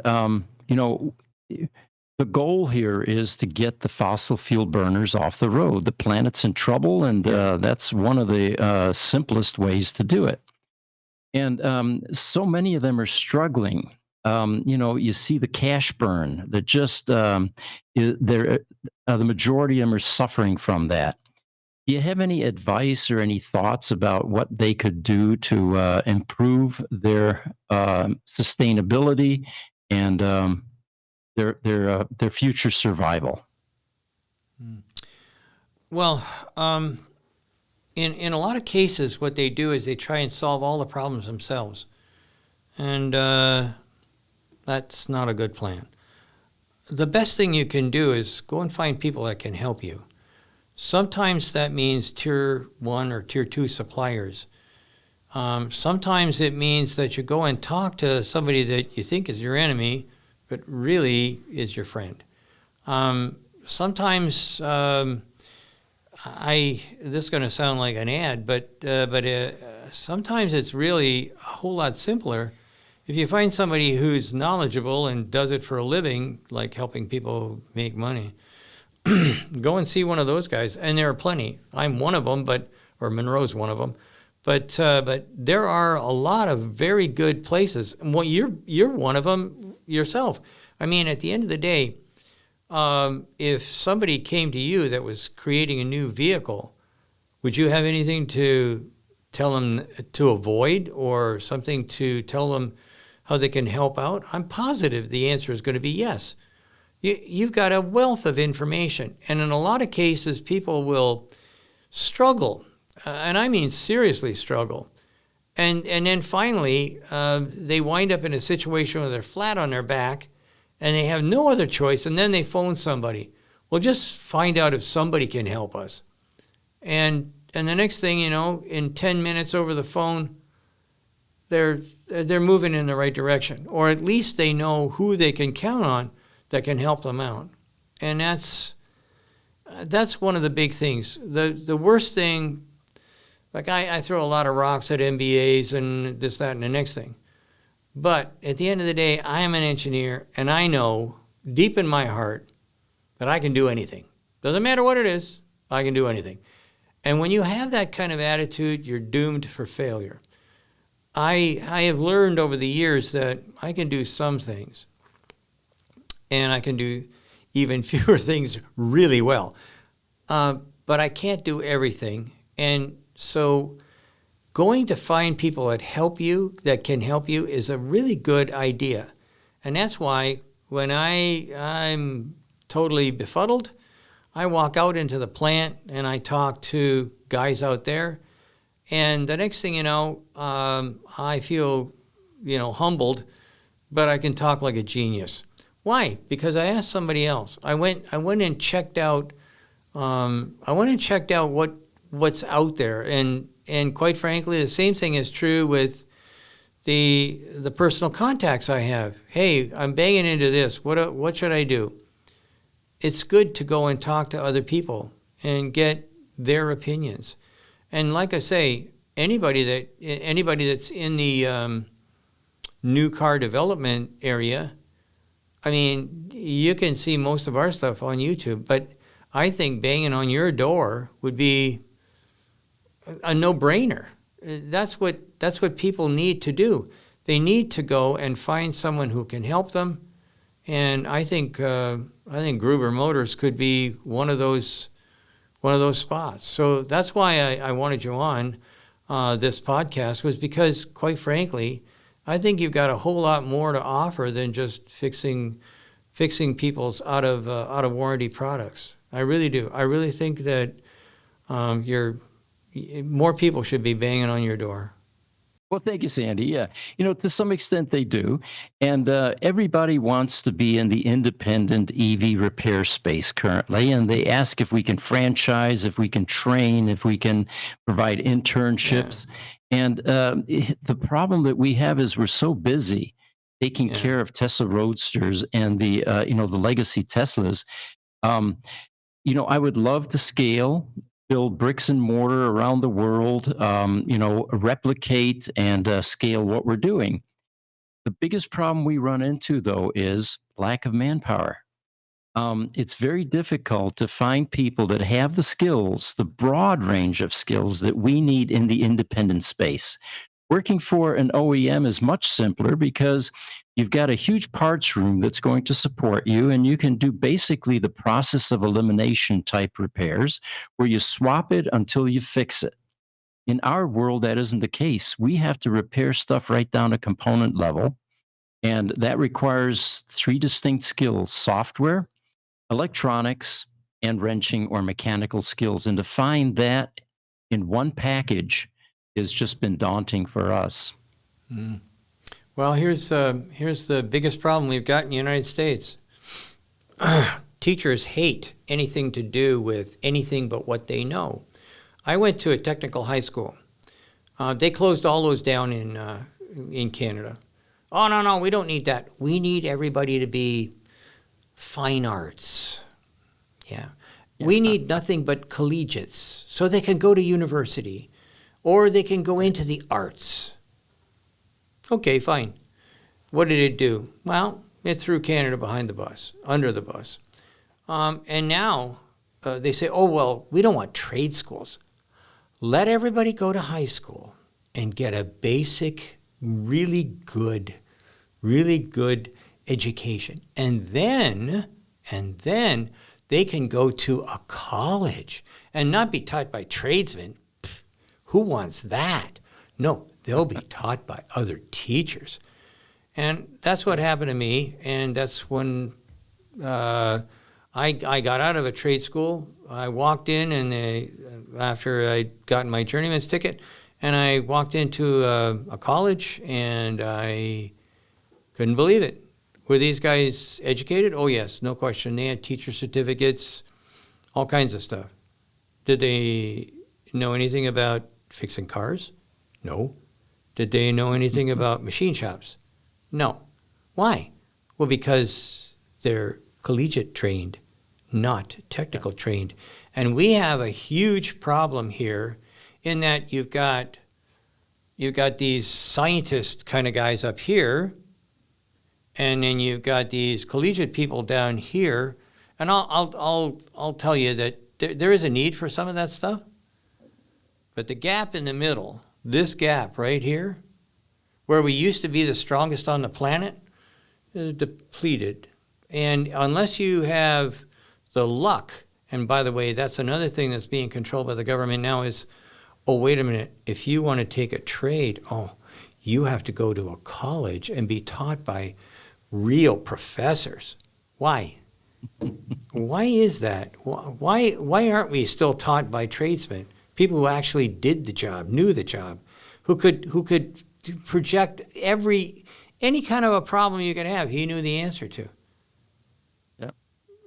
the goal here is to get the fossil fuel burners off the road. The planet's in trouble, and that's one of the simplest ways to do it. And so many of them are struggling. You see the cash burn that just, the majority of them are suffering from that. Do you have any advice or any thoughts about what they could do to improve their sustainability and their future survival. Well, in a lot of cases, what they do is they try and solve all the problems themselves, and that's not a good plan. The best thing you can do is go and find people that can help you. Sometimes that means tier 1 or tier 2 suppliers. Sometimes it means that you go and talk to somebody that you think is your enemy, but really is your friend. Sometimes, this is going to sound like an ad, but sometimes it's really a whole lot simpler. If you find somebody who's knowledgeable and does it for a living, like helping people make money, go and see one of those guys. And there are plenty. I'm one of them, or Munro's one of them. But there are a lot of very good places. Well, you're one of them yourself. I mean, at the end of the day, if somebody came to you that was creating a new vehicle, would you have anything to tell them to avoid or something to tell them how they can help out? I'm positive the answer is going to be yes. You've got a wealth of information. And in a lot of cases, people will struggle, and I mean seriously struggle. And then finally, they wind up in a situation where they're flat on their back, and they have no other choice, and then they phone somebody. Well, just find out if somebody can help us. And the next thing you know, in 10 minutes over the phone, they're moving in the right direction. Or at least they know who they can count on that can help them out. And that's one of the big things. The worst thing, like I throw a lot of rocks at MBAs and this, that, and the next thing. But at the end of the day, I am an engineer, and I know deep in my heart that I can do anything. Doesn't matter what it is, I can do anything. And when you have that kind of attitude, you're doomed for failure. I have learned over the years that I can do some things, and I can do even fewer things really well. But I can't do everything. And so going to find people that can help you is a really good idea. And that's why when I'm totally befuddled, I walk out into the plant and I talk to guys out there. And the next thing you know, I feel, humbled, but I can talk like a genius. Why? Because I asked somebody else. I went and checked out. What's out there, and quite frankly, the same thing is true with the personal contacts I have. Hey, I'm banging into this. What should I do? It's good to go and talk to other people and get their opinions. And like I say, anybody that's in the new car development area, I mean, you can see most of our stuff on YouTube, but I think banging on your door would be a no-brainer. That's what people need to do. They need to go and find someone who can help them. And I think Gruber Motors could be one of those spots. So that's why I wanted you on this podcast, was because, quite frankly, I think you've got a whole lot more to offer than just fixing people's out of warranty products. I really do. I really think that more people should be banging on your door. Well, thank you, Sandy. Yeah, to some extent they do. And everybody wants to be in the independent EV repair space currently. And they ask if we can franchise, if we can train, if we can provide internships. Yeah. And the problem that we have is we're so busy taking care of Tesla Roadsters and the legacy Teslas. I would love to scale, build bricks and mortar around the world, replicate and scale what we're doing. The biggest problem we run into, though, is lack of manpower. It's very difficult to find people that have the skills, the broad range of skills that we need in the independent space. Working for an OEM is much simpler because you've got a huge parts room that's going to support you, and you can do basically the process of elimination type repairs where you swap it until you fix it. In our world, that isn't the case. We have to repair stuff right down to component level. And that requires three distinct skills: software, electronics, and wrenching or mechanical skills. And to find that in one package has just been daunting for us. Mm. Well, here's the biggest problem we've got in the United States. Teachers hate anything to do with anything but what they know. I went to a technical high school. They closed all those down in Canada. Oh, no, we don't need that. We need everybody to be fine arts. Yeah. We need nothing but collegiates so they can go to university or they can go into the arts. Okay, fine. What did it do? Well, it threw Canada behind the bus, under the bus. And now they say, oh, well, we don't want trade schools. Let everybody go to high school and get a basic, really good education. And then they can go to a college and not be taught by tradesmen. Pfft, who wants that? No, they'll be taught by other teachers. And that's what happened to me. And that's when I got out of a trade school. I walked in, and after I'd gotten my journeyman's ticket, and I walked into a college, and I couldn't believe it. Were these guys educated? Oh, yes, no question. They had teacher certificates, all kinds of stuff. Did they know anything about fixing cars? No. Did they know anything about machine shops? No. Why? Well, because they're collegiate trained, not technical trained. And we have a huge problem here in that you've got these scientist kind of guys up here, and then you've got these collegiate people down here. And I'll tell you that there is a need for some of that stuff. But the gap in the middle, this gap right here, where we used to be the strongest on the planet, is depleted. And unless you have the luck, and by the way, that's another thing that's being controlled by the government now is, oh, wait a minute, if you want to take a trade, you have to go to a college and be taught by real professors. Why? Why is that? Why aren't we still taught by tradesmen, people who actually did the job, knew the job, who could project any kind of a problem you could have, he knew the answer to. Yep.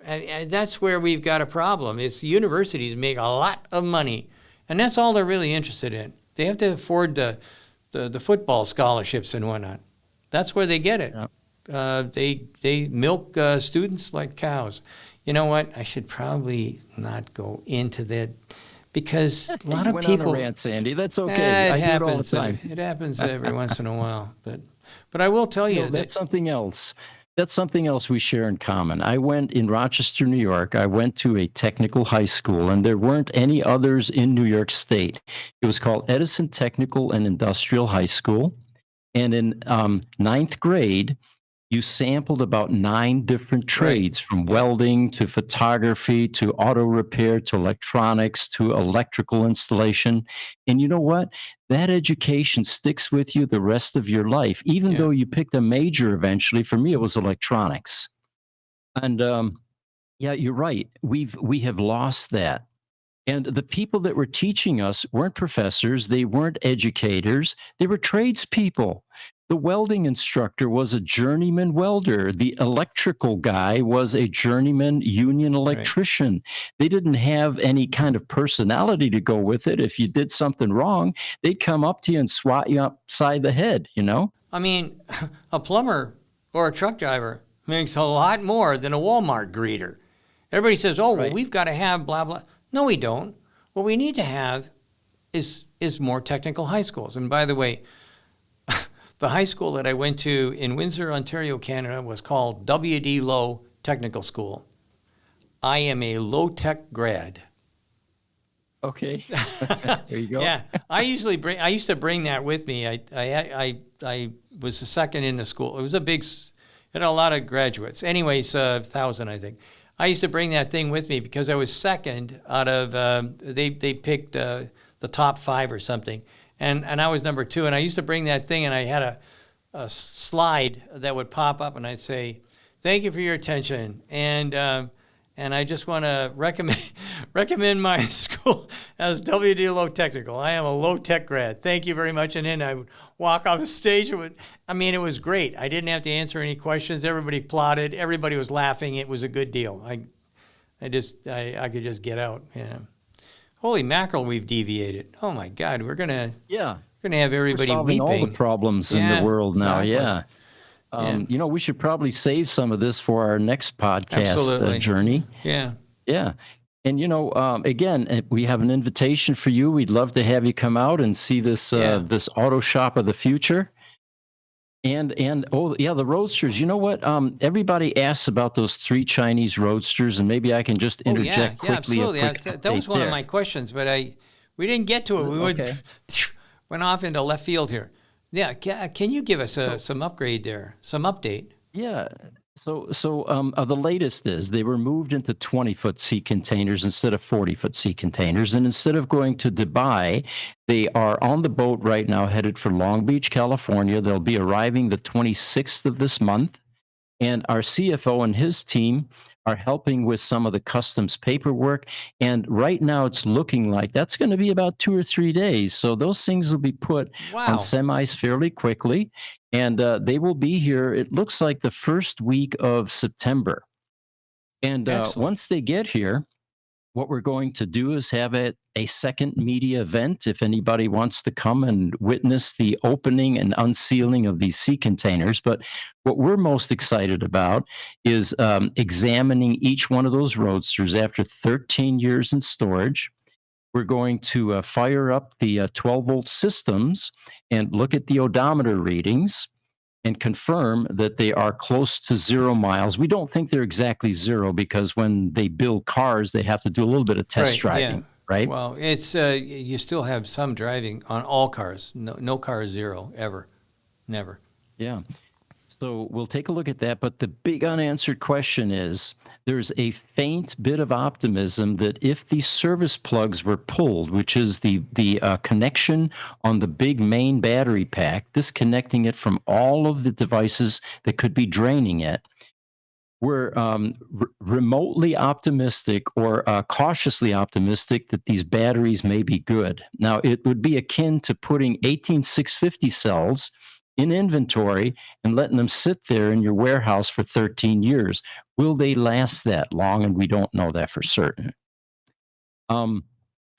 And that's where we've got a problem. It's universities make a lot of money, and that's all they're really interested in. They have to afford the football scholarships and whatnot. That's where they get it. Yep. They milk students like cows. You know what? I should probably not go into that because a lot of people. On a rant, Sandy. That's okay. It I happens do it all the time. It happens every once in a while. But I will tell you that that's something else. That's something else we share in common. I went in Rochester, New York. I went to a technical high school, and there weren't any others in New York State. It was called Edison Technical and Industrial High School. And in ninth grade, you sampled about 9 different trades, from welding to photography to auto repair to electronics to electrical installation. And you know what? That education sticks with you the rest of your life, even though you picked a major eventually. For me, it was electronics. And yeah, you're right. We have lost that. And the people that were teaching us weren't professors. They weren't educators. They were tradespeople. The welding instructor was a journeyman welder. The electrical guy was a journeyman union electrician. Right. They didn't have any kind of personality to go with it. If you did something wrong, they'd come up to you and swat you upside the head, you know? I mean, a plumber or a truck driver makes a lot more than a Walmart greeter. Everybody says, well, we've got to have blah, blah. No, we don't. What we need to have is more technical high schools. And by the way, the high school that I went to in Windsor, Ontario, Canada was called W.D. Lowe Technical School. I am a low-tech grad. Okay. There you go. Yeah. I used to bring that with me. I was the second in the school. It was it had a lot of graduates. Anyways, 1,000, I think. I used to bring that thing with me because I was second out of, they picked the top 5 or something. And I was number 2, and I used to bring that thing, and I had a slide that would pop up, and I'd say, "Thank you for your attention," and I just want to recommend my school as WD Low Technical. I am a low tech grad. Thank you very much. And then I would walk off the stage. It was great. I didn't have to answer any questions. Everybody applauded. Everybody was laughing. It was a good deal. I could just get out. Yeah. Holy mackerel, we've deviated. Oh my God, we're gonna have everybody solving weeping. all the problems in the world now. Exactly. Yeah. We should probably save some of this for our next podcast journey. Yeah. Yeah. And, again, we have an invitation for you. We'd love to have you come out and see this auto shop of the future. And the Roadsters. You know what? Everybody asks about those 3 Chinese Roadsters, and maybe I can just interject quickly. Yeah, absolutely. That was one of my questions, but we didn't get to it. We went off into left field here. Yeah, can you give us some upgrade there, some update? Yeah. So the latest is they were moved into 20-foot sea containers instead of 40-foot sea containers. And instead of going to Dubai, they are on the boat right now headed for Long Beach, California. They'll be arriving the 26th of this month. And our CFO and his team are helping with some of the customs paperwork. And right now it's looking like that's going to be about 2 or 3 days. So those things will be put on semis fairly quickly. And they will be here, it looks like the first week of September. And once they get here, what we're going to do is have a second media event if anybody wants to come and witness the opening and unsealing of these sea containers. But what we're most excited about is examining each one of those Roadsters after 13 years in storage. We're going to fire up the 12-volt systems and look at the odometer readings and confirm that they are close to 0 miles. We don't think they're exactly 0 because when they build cars, they have to do a little bit of test driving, right? Well, it's you still have some driving on all cars. No car is 0 ever, never. Yeah. So we'll take a look at that. But the big unanswered question is, there's a faint bit of optimism that if these service plugs were pulled, which is the connection on the big main battery pack, disconnecting it from all of the devices that could be draining it, we're remotely optimistic or cautiously optimistic that these batteries may be good. Now, it would be akin to putting 18650 cells in inventory and letting them sit there in your warehouse for 13 years. Will they last that long? And we don't know that for certain.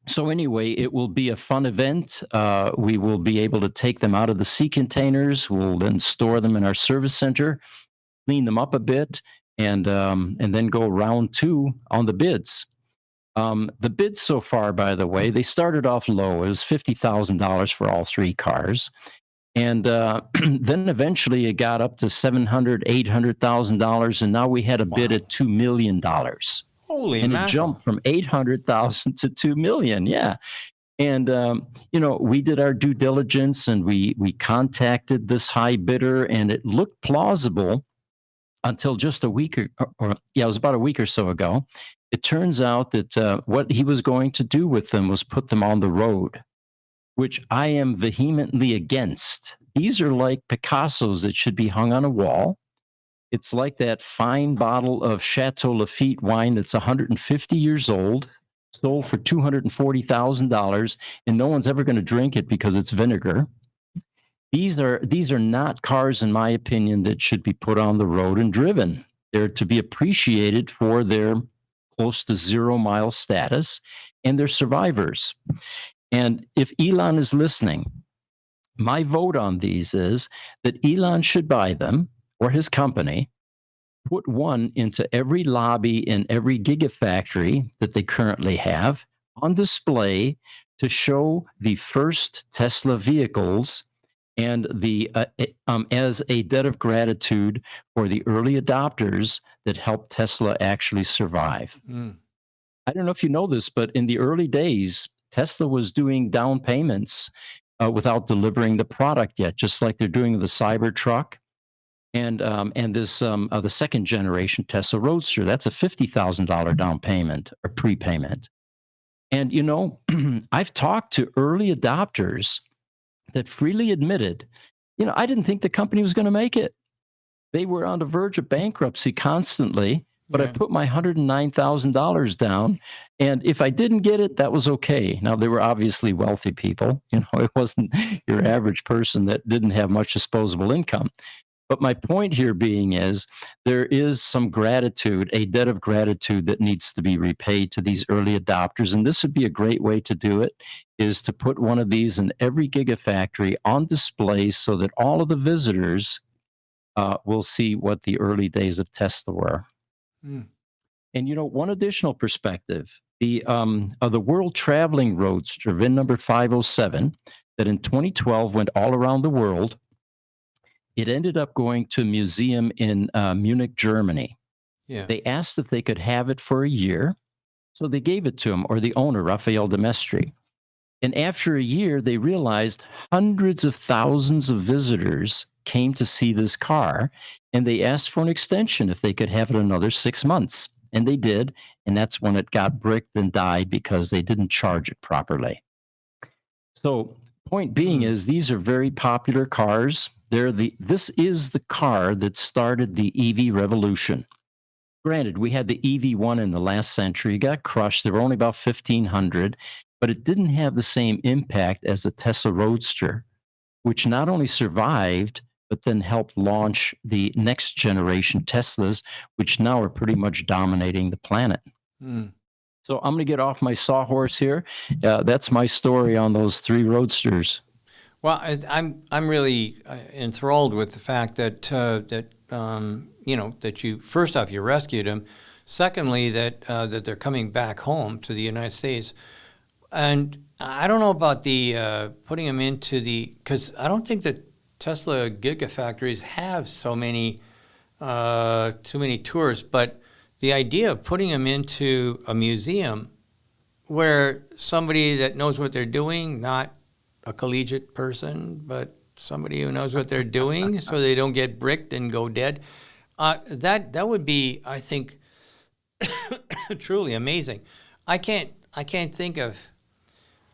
So anyway, it will be a fun event. We will be able to take them out of the sea containers. We'll then store them in our service center, clean them up a bit, and then go round 2 on the bids. The bids so far, by the way, they started off low. It was $50,000 for all 3 cars. And then eventually it got up to $700,000, $800,000, and now we had a bid at $2 million. Holy and mackerel. It jumped from 800,000 to 2 million. Yeah. And, we did our due diligence and we contacted this high bidder, and it looked plausible until just a week it was about a week or so ago. It turns out that what he was going to do with them was put them on the road, which I am vehemently against. These are like Picassos that should be hung on a wall. It's like that fine bottle of Chateau Lafite wine that's 150 years old, sold for $240,000, and no one's ever going to drink it because it's vinegar. These are not cars, in my opinion, that should be put on the road and driven. They're to be appreciated for their close to 0 mile status, and they're survivors. And if Elon is listening, my vote on these is that Elon should buy them, or his company, put one into every lobby in every gigafactory that they currently have on display to show the first Tesla vehicles and as a debt of gratitude for the early adopters that helped Tesla actually survive. I don't know if you know this, but in the early days, Tesla was doing down payments without delivering the product yet, just like they're doing the Cybertruck and this the second generation Tesla Roadster. That's a $50,000 down payment or prepayment. And I've talked to early adopters that freely admitted, I didn't think the company was going to make it. They were on the verge of bankruptcy constantly, but I put my $109,000 down. And if I didn't get it, that was okay. Now, they were obviously wealthy people. It wasn't your average person that didn't have much disposable income. But my point here being is there is some gratitude, a debt of gratitude that needs to be repaid to these early adopters. And this would be a great way to do it, is to put one of these in every Gigafactory on display so that all of the visitors will see what the early days of Tesla were. Mm. And, one additional perspective, the World Traveling Roadster, VIN number 507, that in 2012 went all around the world. It ended up going to a museum in Munich, Germany. Yeah. They asked if they could have it for a year, so they gave it to him, or the owner, Raphael de Mestre. And after a year, they realized hundreds of thousands of visitors came to see this car, and they asked for an extension if they could have it another 6 months. And they did, and that's when it got bricked and died because they didn't charge it properly. So, point being is these are very popular cars. This is the car that started the EV revolution. Granted, we had the EV1 in the last century. It got crushed. There were only about 1,500, but it didn't have the same impact as the Tesla Roadster, which not only survived, but then helped launch the next generation Teslas, which now are pretty much dominating the planet. So I'm going to get off my sawhorse here. That's my story on those 3 Roadsters. Well, I'm really enthralled with the fact that that you, first off, you rescued them. Secondly, that they're coming back home to the United States. And I don't know about the putting them into because I don't think that Tesla Gigafactories have so many too many tours. But the idea of putting them into a museum where somebody that knows what they're doing, not a collegiate person, but somebody who knows what they're doing, so they don't get bricked and go dead. That would be, I think, truly amazing. I can't think of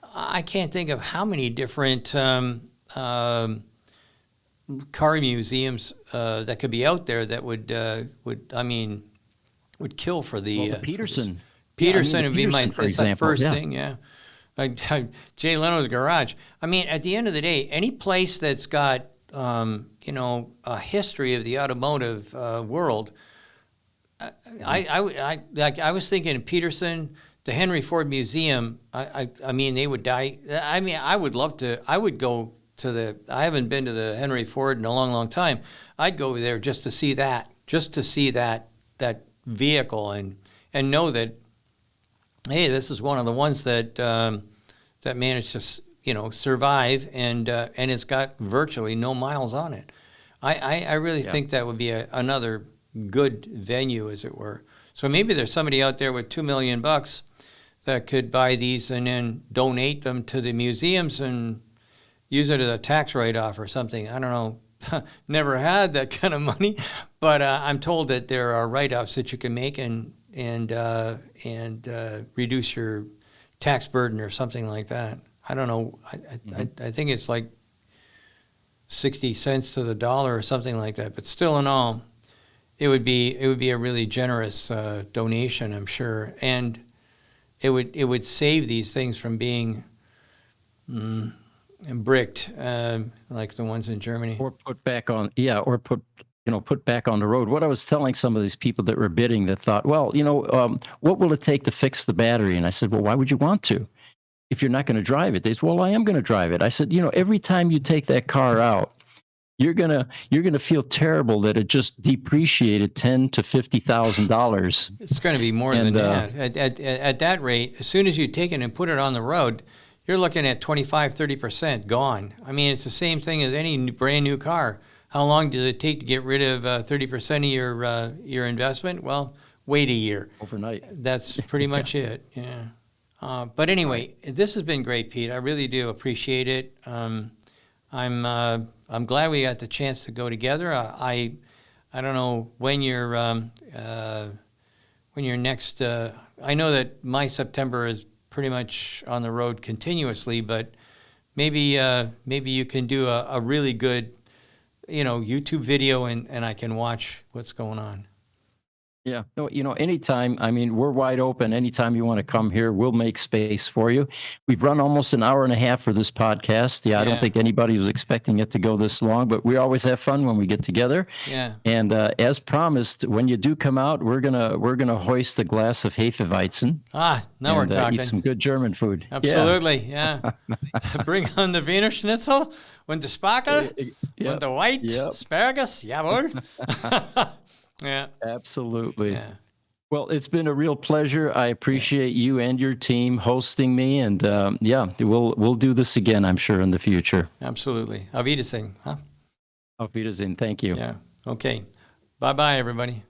how many different car museums that could be out there that would kill for the Peterson. Peterson would be my first thing. Yeah. Jay Leno's garage. I mean, at the end of the day, any place that's got a history of the automotive world. I was thinking Peterson, the Henry Ford Museum. I mean, they would die. I mean, I would love to. I would go to the. I haven't been to the Henry Ford in a long, long time. I'd go there just to see that, that vehicle, and know that, hey, this is one of the ones that managed to survive, and it's got virtually no miles on it. I really think that would be another good venue, as it were. So maybe there's somebody out there with $2 million that could buy these and then donate them to the museums and use it as a tax write-off or something. I don't know. Never had that kind of money, but I'm told that there are write-offs that you can make and reduce your tax burden or something like that. I don't know. I think it's like 60 cents to the dollar or something like that. But still, in all, it would be a really generous donation, I'm sure, and it would save these things from being bricked like the ones in Germany, or put back on put back on the road. What I was telling some of these people that were bidding that thought, well, what will it take to fix the battery? And I said, well, why would you want to if you're not going to drive it? They said, well, I am going to drive it. I said, every time you take that car out, you're gonna feel terrible that it just depreciated $10,000 to $50,000. It's going to be more than that. At that rate, as soon as you take it and put it on the road, you're looking at 25-30% gone. I mean, it's the same thing as any brand new car. How long does it take to get rid of 30% of your investment? Well, wait a year. Overnight. That's pretty much it. Yeah. But anyway, this has been great, Pete. I really do appreciate it. I'm glad we got the chance to go together. I don't know when your next. I know that my September is pretty much on the road continuously, but maybe you can do a really good YouTube video and I can watch what's going on. Yeah. No, anytime, I mean, we're wide open. Anytime you want to come here, we'll make space for you. We've run almost an hour and a half for this podcast. Yeah, I don't think anybody was expecting it to go this long, but we always have fun when we get together. Yeah. And as promised, when you do come out, we're gonna hoist a glass of Hefeweizen. Now we're talking. Eat some good German food. Absolutely, yeah. Bring on the Wiener Schnitzel und the Spargel und the white asparagus. Jawohl. Yeah. Absolutely. Yeah. Well, it's been a real pleasure. I appreciate you and your team hosting me, and we'll do this again, I'm sure, in the future. Absolutely. Auf Wiedersehen. Huh? Auf Wiedersehen. Thank you. Yeah. Okay. Bye-bye, everybody.